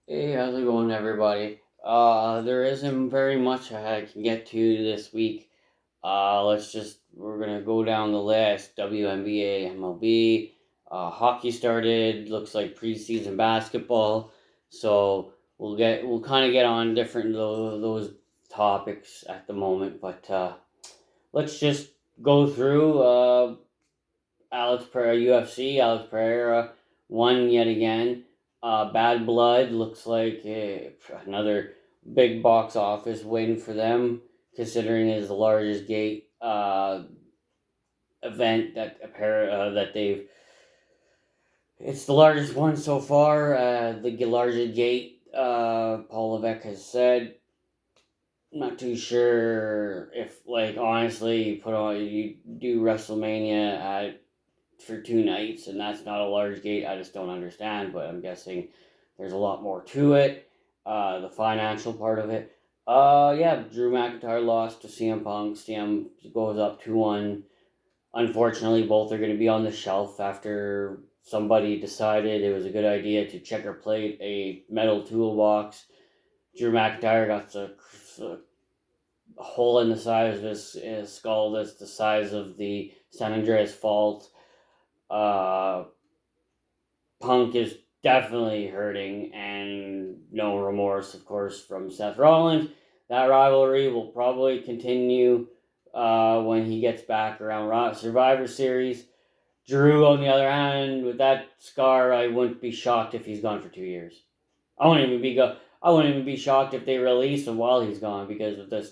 Hey, how's it going, everybody? There isn't very much I can get to this week. We're gonna go down the list. WNBA, MLB, hockey started. Looks like preseason basketball. So we'll kind of get on different those topics at the moment. But let's just go through. Alex Pereira, UFC. Alex Pereira won yet again. Bad Blood looks like another big box office win for them, considering it is the largest gate event that they've. It's the largest one so far. The largest gate. Paul Levesque has said. Not too sure if, like, honestly, you do WrestleMania at for 2 nights, and that's not a large gate. I just don't understand, but I'm guessing there's a lot more to it. The financial part of it. Yeah, Drew McIntyre lost to CM Punk. CM goes up 2-1. Unfortunately, both are going to be on the shelf after somebody decided it was a good idea to checker plate a metal toolbox. Drew McIntyre got a hole in the side of his skull that's the size of the San Andreas Fault. Uh, Punk is definitely hurting, and no remorse, of course, from Seth Rollins. That rivalry will probably continue when he gets back around Survivor Series. Drew, on the other hand, with that scar, I wouldn't be shocked if he's gone for 2 years. I wouldn't even be shocked if they release him while he's gone because of this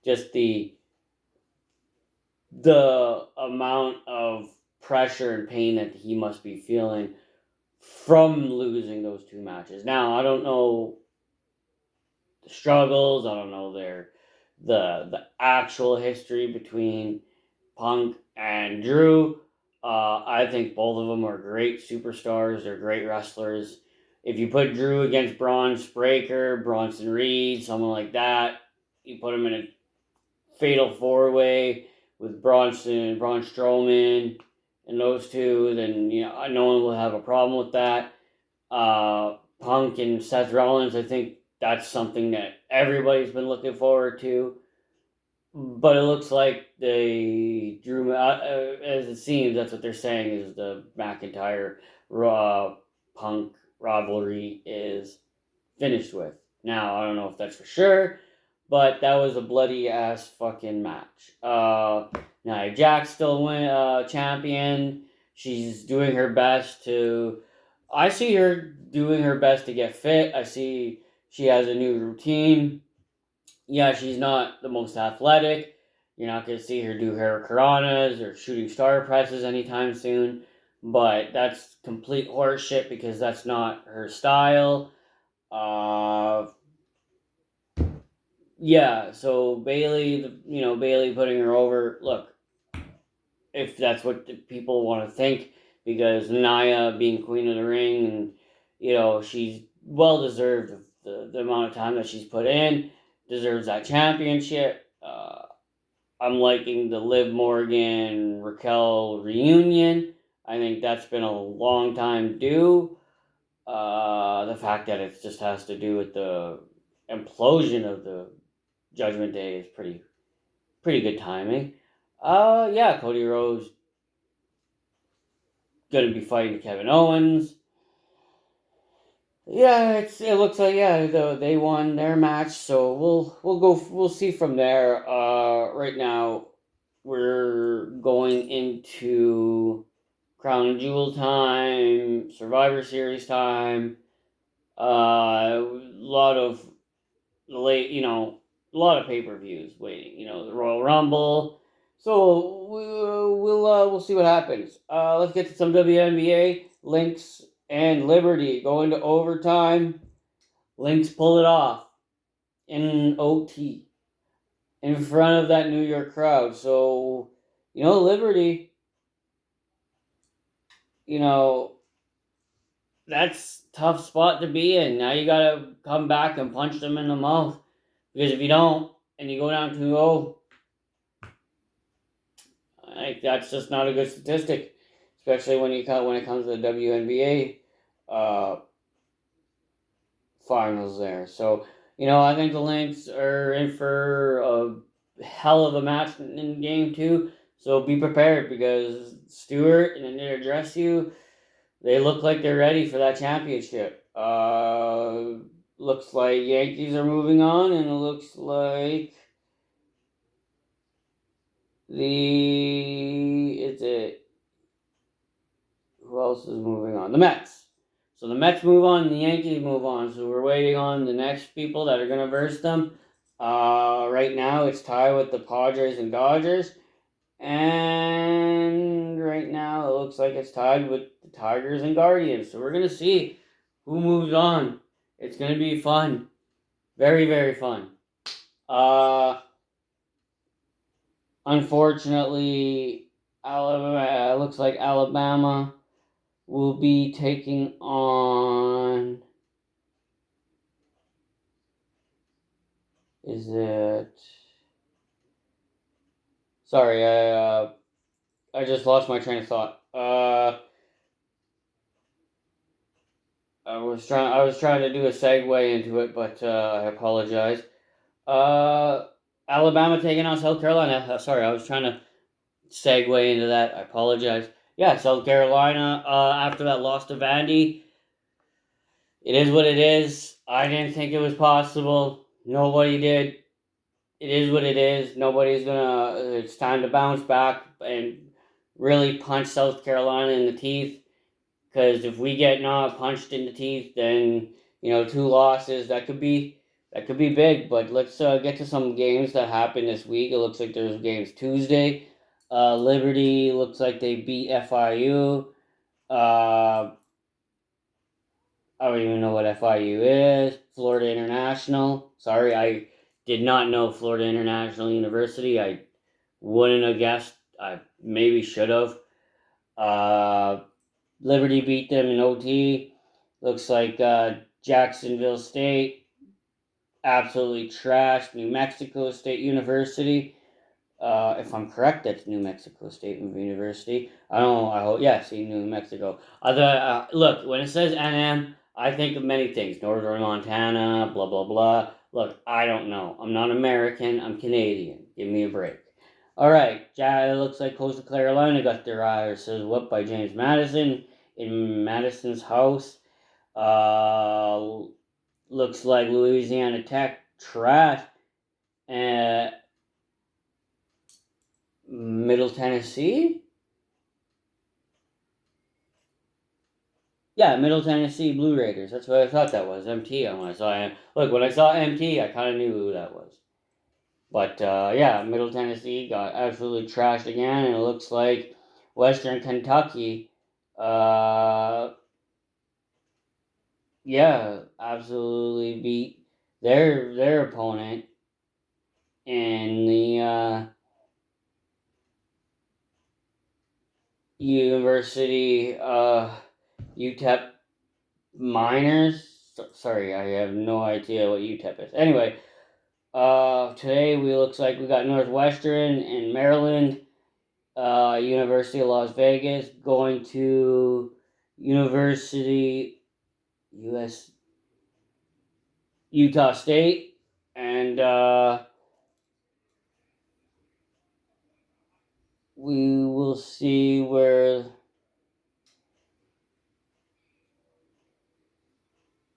just the amount of pressure and pain that he must be feeling from losing those 2 matches. Now, I don't know the struggles. I don't know the actual history between Punk and Drew. I think both of them are great superstars. They're great wrestlers. If you put Drew against Braun Breaker, Bronson Reed, someone like that, you put him in a fatal four-way with Braun Strowman, and those two, then no one will have a problem with that. Punk and Seth Rollins, I think that's something that everybody's been looking forward to. But it looks like they drew, as it seems, that's what they're saying is the McIntyre Punk rivalry is finished with. Now, I don't know if that's for sure, but that was a bloody ass fucking match. Nia Jax still champion. She's doing her best to. I see her doing her best to get fit. I see she has a new routine. Yeah, she's not the most athletic. You're not going to see her do hurricanranas or shooting star presses anytime soon. But that's complete horseshit because that's not her style. Uh, yeah, so Bayley putting her over. Look, if that's what the people want to think, because Nia being Queen of the Ring, and she's well deserved of the amount of time that she's put in, deserves that championship. I'm liking the Liv Morgan Raquel reunion. I think that's been a long time due. The fact that it just has to do with the implosion of the Judgment Day is pretty good timing. Yeah, Cody Rhodes gonna be fighting Kevin Owens. Yeah, it looks like they won their match, so we'll see from there. Right now we're going into Crown and Jewel time, Survivor Series time. A lot of late, a lot of pay per views waiting. The Royal Rumble. So we'll see what happens. Let's get to some WNBA. Lynx and Liberty going to overtime. Lynx pull it off in OT in front of that New York crowd. So Liberty, you know that's a tough spot to be in. Now you gotta come back and punch them in the mouth, because if you don't and you go down 2-0, that's just not a good statistic, especially when it comes to the WNBA finals there. So, I think the Lynx are in for a hell of a match in game two. So be prepared because Stewart and Anita Dress You, they look like they're ready for that championship. Looks like Yankees are moving on, and it looks like who else is moving on? The Mets. So the Mets move on, and the Yankees move on. So we're waiting on the next people that are gonna verse them. Right now it's tied with the Padres and Dodgers, and right now it looks like it's tied with the Tigers and Guardians. So we're gonna see who moves on. It's gonna be fun, very very fun. Unfortunately, Alabama looks like Alabama will be taking on. Is it? Sorry, I just lost my train of thought. I was trying to do a segue into it, but I apologize. Uh, Alabama taking on South Carolina. Sorry, I was trying to segue into that. I apologize. Yeah, South Carolina. After that loss to Vandy, it is what it is. I didn't think it was possible. Nobody did. It is what it is. Nobody's gonna. It's time to bounce back and really punch South Carolina in the teeth. Because if we get not punched in the teeth, then 2 losses that could be big. But let's get to some games that happened this week. It looks like there's games Tuesday. Liberty looks like they beat FIU. I don't even know what FIU is. Florida International. Sorry, I did not know Florida International University. I wouldn't have guessed. I maybe should have. Liberty beat them in OT. Looks like Jacksonville State absolutely trashed New Mexico State University. If I'm correct, that's New Mexico State University. I don't know. I hope. Yeah, see, New Mexico. Look, when it says NM, I think of many things. Northern Montana, blah, blah, blah. Look, I don't know. I'm not American. I'm Canadian. Give me a break. All right. It looks like Coastal Carolina got their asses whooped by James Madison in Madison's house. Looks like Louisiana Tech trash. Middle Tennessee? Yeah, Middle Tennessee Blue Raiders. That's what I thought that was. MT. When I saw it. Look, when I saw MT, I kind of knew who that was. But yeah, Middle Tennessee got absolutely trashed again, and it looks like Western Kentucky, yeah, absolutely beat their opponent in the University UTEP Miners. Sorry, I have no idea what UTEP is. Anyway, today looks like we got Northwestern in Maryland, University of Las Vegas going to University Utah State, and we will see where.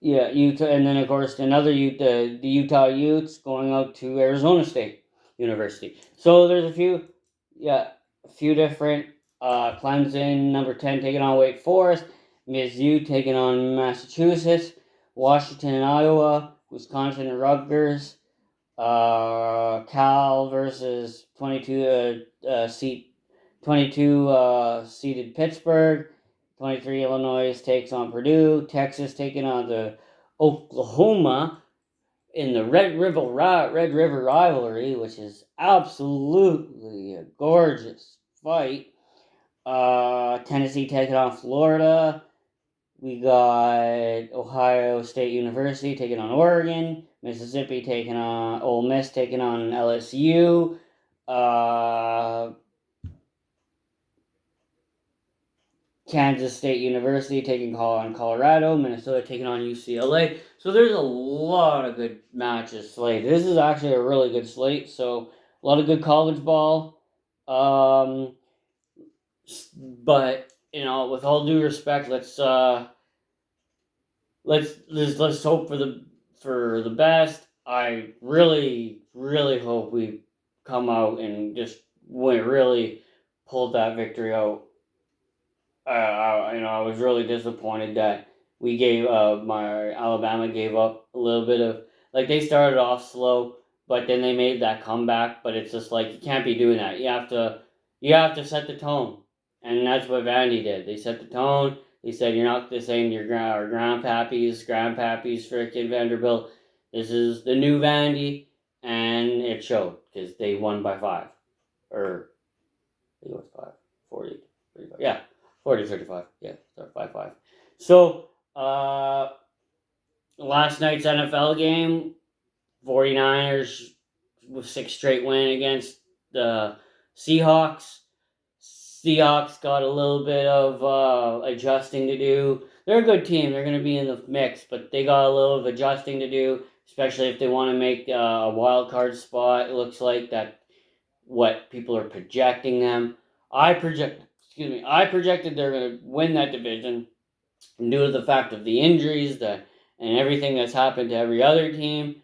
Yeah, Utah, and then of course another Utah, the Utah Utes going out to Arizona State University. So there's a few different. Clemson number 10 taking on Wake Forest, Mizzou taking on Massachusetts, Washington and Iowa, Wisconsin and Rutgers, Cal versus 22 seeded Pittsburgh. 23 Illinois takes on Purdue. Texas taking on the Oklahoma in the Red River rivalry, which is absolutely a gorgeous fight. Tennessee taking on Florida. We got Ohio State University taking on Oregon. Mississippi taking on Ole Miss taking on LSU. Kansas State University taking on Colorado, Minnesota taking on UCLA. So there's a lot of good matches slated. This is actually a really good slate. So a lot of good college ball. Um, but with all due respect, let's hope for the best. I really really hope we come out and just really pulled that victory out. I was really disappointed that we gave my Alabama gave up a little bit of, like, they started off slow, but then they made that comeback. But it's just like, you can't be doing that. You have to set the tone, and that's what Vandy did. They set the tone. They said, you're not the same. Your grandpappy's freaking Vanderbilt. This is the new Vandy, and it showed because they won by 5, or I think it was 5, 40, 35. Yeah, 40, 35. Yeah, sorry, 5-5. So, last night's NFL game, 49ers with 6 straight win against the Seahawks. Seahawks got a little bit of adjusting to do. They're a good team. They're going to be in the mix, but they got a little of adjusting to do, especially if they want to make a wild card spot. It looks like that what people are projecting them. I projected they're going to win that division due to the fact of the injuries and everything that's happened to every other team.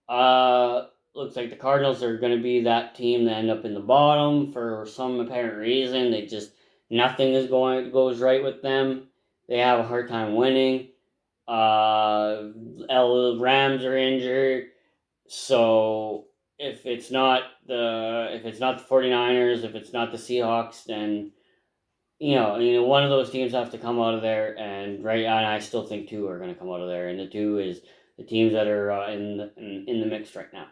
Looks like the Cardinals are going to be that team that end up in the bottom for some apparent reason. They just nothing goes right with them. They have a hard time winning. Rams are injured. So if it's not the 49ers, if it's not the Seahawks, then one of those teams has to come out of there. And I still think 2 are going to come out of there, and the 2 is the teams that are in the mix right now.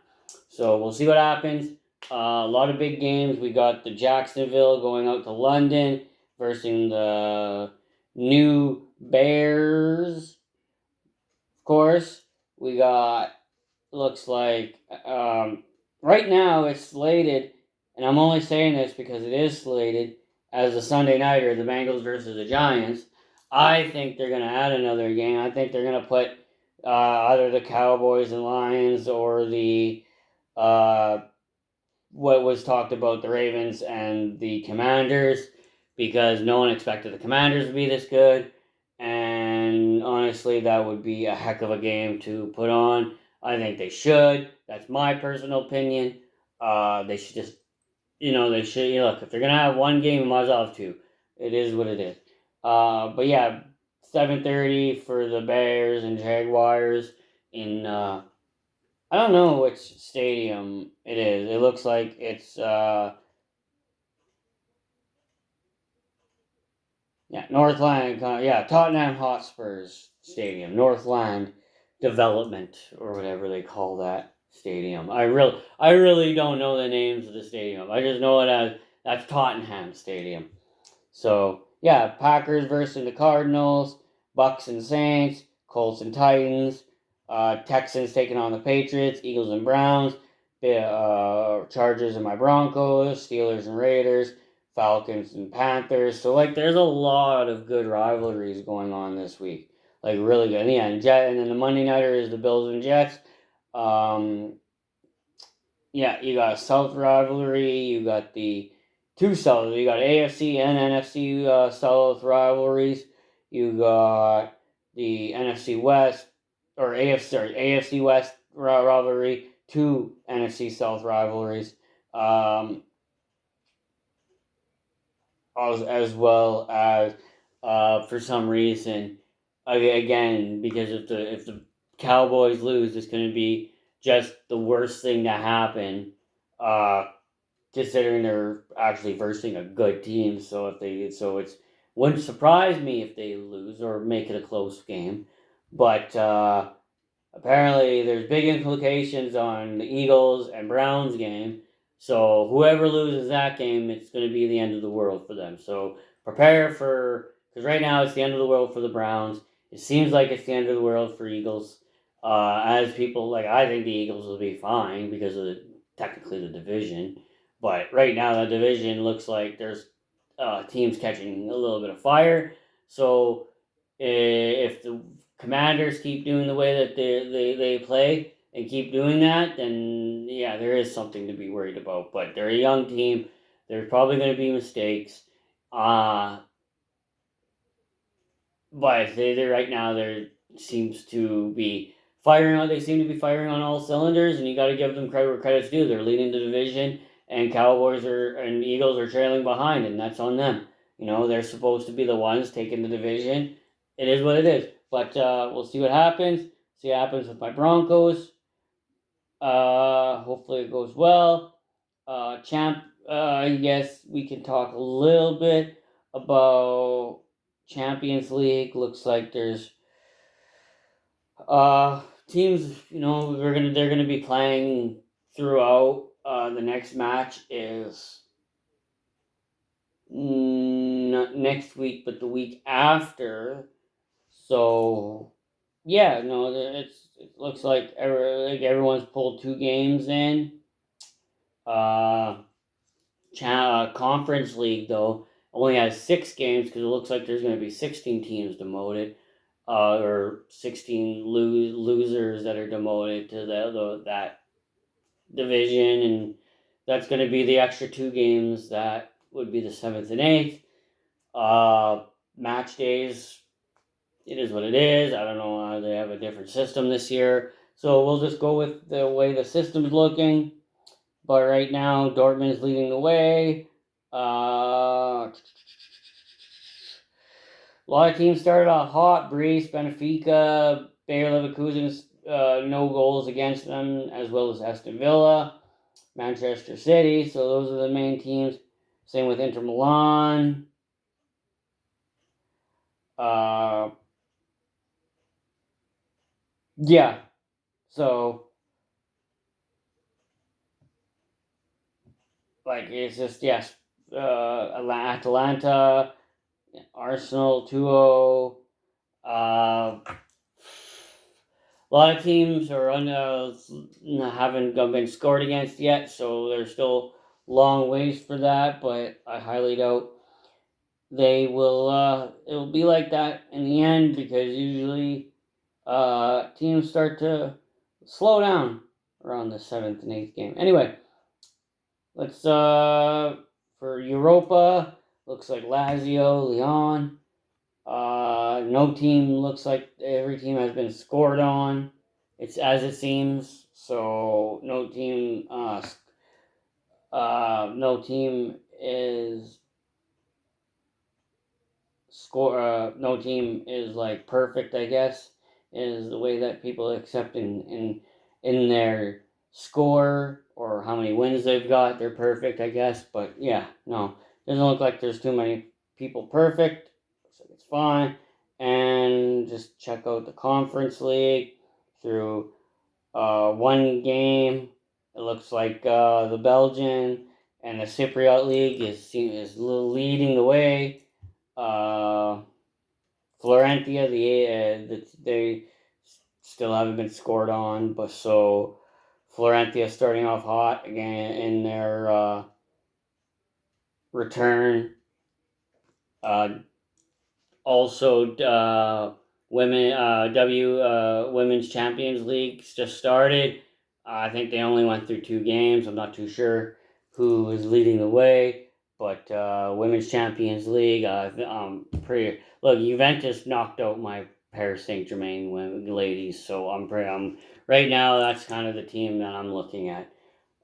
So we'll see what happens. A lot of big games. We got the Jacksonville going out to London versus the New Bears. Of course, we got, looks like, right now it's slated, and I'm only saying this because it is slated as a Sunday nighter, the Bengals versus the Giants. I think they're going to add another game. I think they're going to put either the Cowboys and Lions, or the what was talked about, the Ravens and the Commanders, because no one expected the Commanders to be this good. And honestly, that would be a heck of a game to put on. I think they should. That's my personal opinion. They should just, look, if they're going to have one game, you might as well have 2. It is what it is. But yeah, 7:30 for the Bears and Jaguars in, I don't know which stadium it is. It looks like it's, Northland, Tottenham Hotspurs Stadium, Northland Development, or whatever they call that stadium. I really don't know the names of the stadium. I just know it as that's Tottenham Stadium. So yeah, Packers versus the Cardinals, Bucks and Saints, Colts and Titans, Texans taking on the Patriots, Eagles and Browns, Chargers and my Broncos, Steelers and Raiders, Falcons and Panthers. So, like, there's a lot of good rivalries going on this week. Like, really good. And then the Monday nighter is the Bills and Jets. You got a South rivalry. You got the 2 South. You got AFC and NFC South rivalries. You got the NFC West, or AFC West rivalry. 2 NFC South rivalries. As well as, for some reason, again, because if the Cowboys lose, it's going to be just the worst thing to happen, considering they're actually versing a good team. So it's wouldn't surprise me if they lose or make it a close game. But apparently there's big implications on the Eagles and Browns game. So whoever loses that game, it's going to be the end of the world for them. So prepare because right now it's the end of the world for the Browns. It seems like it's the end of the world for Eagles. As people, like, I think the Eagles will be fine because of technically the division. But right now the division looks like there's teams catching a little bit of fire. So if the Commanders keep doing the way that they play and keep doing that, then yeah, there is something to be worried about. But they're a young team. There's probably going to be mistakes. But they right now there seems to be firing on. They seem to be firing on all cylinders, and you got to give them credit where credit's due. They're leading the division, and Cowboys and Eagles are trailing behind, and that's on them. They're supposed to be the ones taking the division. It is what it is. But we'll see what happens. See what happens with my Broncos. Hopefully it goes well. I guess we can talk a little bit about Champions League. Looks like there's teams. They're gonna be playing throughout. The next match is not next week, but the week after. So yeah, no, it looks like everyone's pulled 2 games in. Conference League though only has 6 games because it looks like there's going to be 16 teams demoted, or 16 losers that are demoted to that division, and that's going to be the extra 2 games that would be the 7th and 8th. Match days, it is what it is. I don't know how they have a different system this year, so we'll just go with the way the system's looking. But right now, Dortmund's leading the way. A lot of teams started off hot. Brest, Benfica, Bayer Leverkusen, no goals against them, as well as Aston Villa, Manchester City. So those are the main teams. Same with Inter Milan. Yeah. So, it's just, yes. Atalanta, Arsenal 2-0. A lot of teams haven't been scored against yet, so there's still long ways for that. But I highly doubt they will. It'll be like that in the end because usually teams start to slow down around the 7th and 8th game. Anyway, let's for Europa. Looks like Lazio, Lyon. No team looks like every team has been scored on. It's as it seems. So no team is no team is like perfect, I guess, is the way that people accept in their score or how many wins they've got. They're perfect, I guess. But yeah, no. Doesn't look like there's too many people perfect. Looks like it's fine. And just check out the Conference League through one game. It looks like the Belgian and the Cypriot League is leading the way. Florentia, they still haven't been scored on, but so Florentia starting off hot again in their return. Also, Women's Champions League just started. I think they only went through 2 games. I'm not too sure who is leading the way, but Women's Champions League. Pretty look. Juventus knocked out my Paris Saint-Germain ladies, so I'm right now. That's kind of the team that I'm looking at.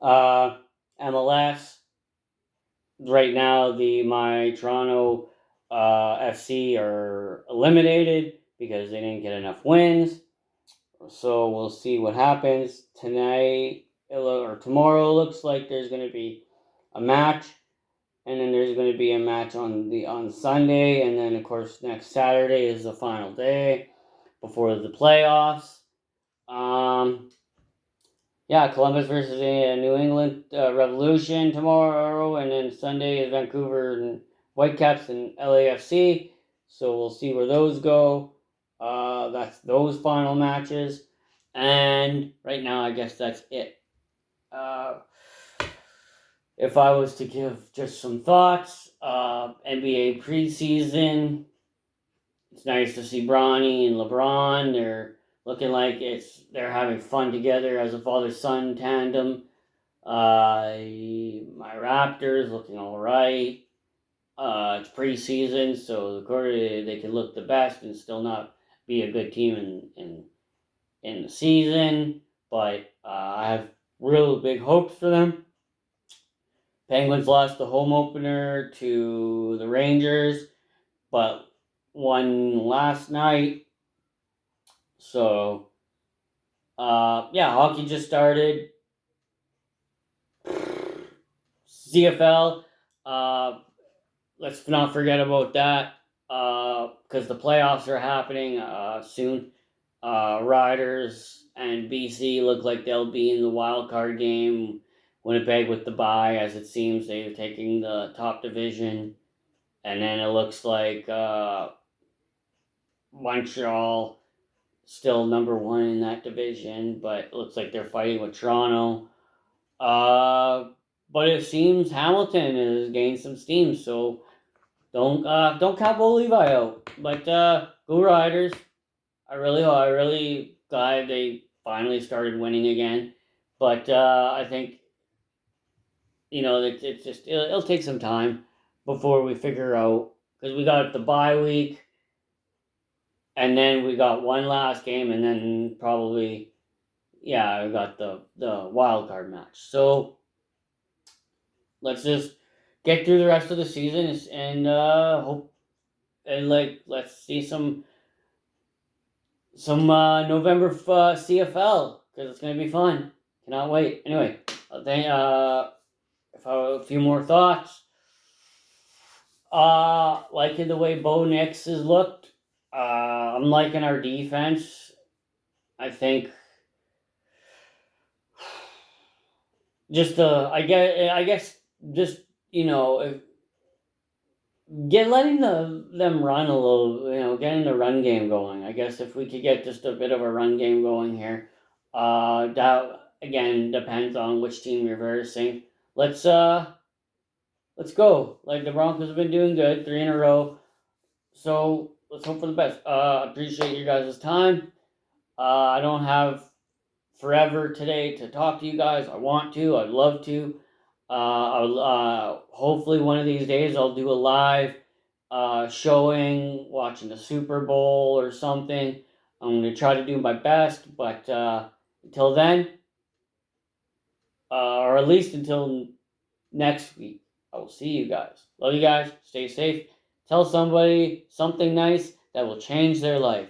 MLS. Right now, my Toronto FC are eliminated because they didn't get enough wins. So we'll see what happens tonight or tomorrow. Looks like there's going to be a match, and then there's going to be a match on Sunday, and then of course next Saturday is the final day before the playoffs. Yeah, Columbus versus New England Revolution tomorrow, and then Sunday is Vancouver and Whitecaps and LAFC. So we'll see where those go. That's those final matches, and right now I guess that's it. if I was to give just some thoughts, NBA preseason, it's nice to see Bronny and LeBron. They're looking like they're having fun together as a father-son tandem. My Raptors looking all right. It's preseason, so of course they can look the best and still not be a good team in the season. But I have real big hopes for them. Penguins lost the home opener to the Rangers, but won last night. So, yeah, hockey just started. CFL, let's not forget about that because the playoffs are happening soon. Riders and BC look like they'll be in the wild card game. Winnipeg with the bye, as it seems they're taking the top division. And then it looks like Montreal still number one in that division, but it looks like they're fighting with Toronto. But it seems Hamilton has gained some steam, so don't count Bo Levi out. But go Riders! I really glad they finally started winning again. But I think it's just it'll take some time before we figure out because we got the bye week, and then we got one last game, and then probably we got the wild card match. So let's just get through the rest of the season and hope and let's see some November CFL because it's gonna be fun. Cannot wait. Anyway, I think if I have a few more thoughts, liking the way Bo Nix has looked. I'm liking our defense. I think just I guess just if letting them run a little, getting the run game going. I guess if we could get just a bit of a run game going here, that again depends on which team you're versing. Let's go. Like the Broncos have been doing good, 3 in a row. So let's hope for the best. Appreciate you guys' time. I don't have forever today to talk to you guys. I want to. I'd love to. Hopefully one of these days I'll do a live showing, watching the Super Bowl or something. I'm going to try to do my best, but until then, or at least until next week, I will see you guys. Love you guys. Stay safe. Tell somebody something nice that will change their life.